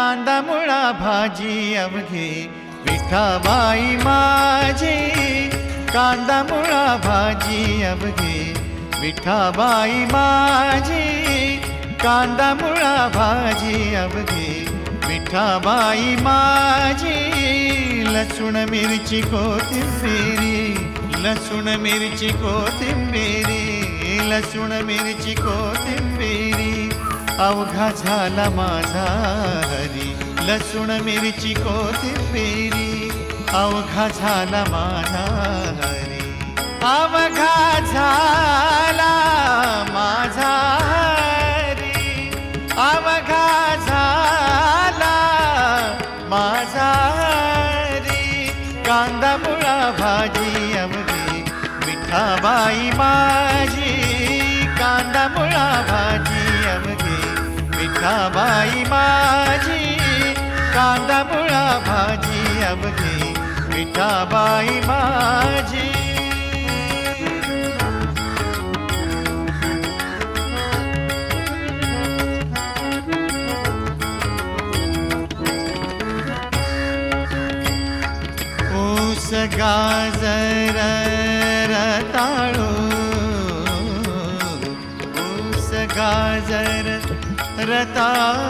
कांदा मुळा भाजी अवघे विठाबाई माझी, कांदा मुळा भाजी अवघे विठाबाई माझी, कांदा मुळा भाजी अवघे विठाबाई माझी. लसूण मिरची कोथिंबिरी, लसूण मिरची कोथिंबिरी, लसूण मिरची कोथिंबिरी अवघा झाला माझा हरी. लसूण मिरची कोथिंबिरी अवघा झाला माझा हरी. अवघा झाला माझा हरी, अवघा झाला माझा हरी. कांदा मुळा भाजी अवघी विठाबाई माझी, कांदा मुळा भाजी अवघी विठाबाई माझी, कांदा मुळा भाजी अवघी विठाबाई माझी. ऊस गाजर रताळू, ऊस गाजर रताळू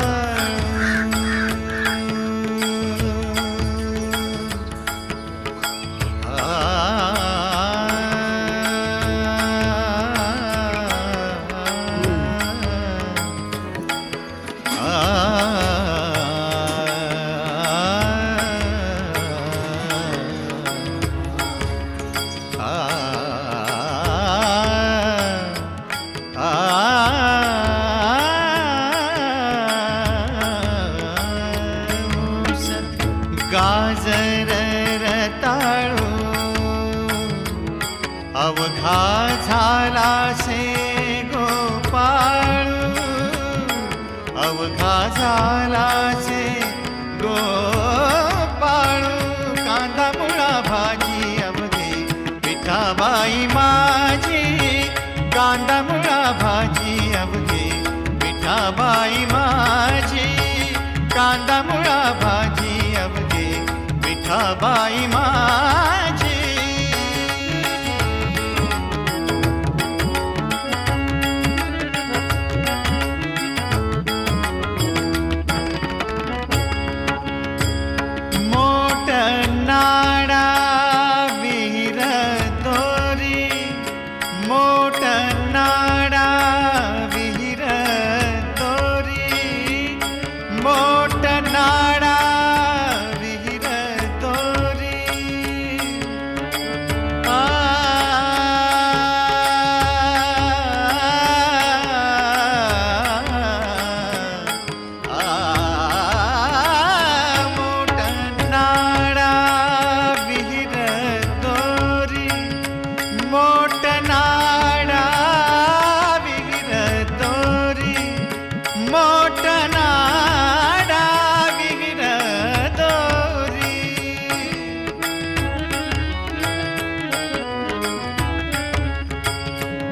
गाजर रताळू अवघा झाला से गोपाळू, अवघा झाला से गोपाळू. कांदा मुळा भाजी अवघे विठाबाई माझी, कांदा मुळा भाजी अवघे विठाबाई माझी, कांदा मुळा भाजी अवघे विठाबाई माझी. मोठ नाडा विहीर दोरी, मोठ नाडा विहीर दोरी, मोठ नाडा विहीर दोरी. मोठ नाडा विहीर दोरी, मोठ नाडा विहीर दोरी, मोठ नाडा विहीर दोरी.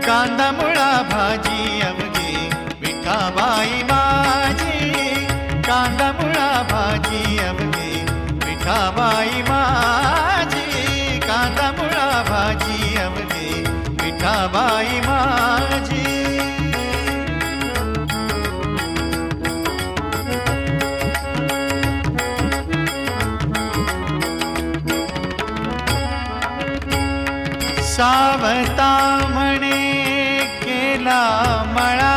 कांदा मुळा भाजी अवघी विठाबाई माझी, कांदा मुळा भाजी अवघी विठाबाई माझी, कांदा मुळा भाजी अवघी विठाबाई माझी. सावता म्हणे केला मळा,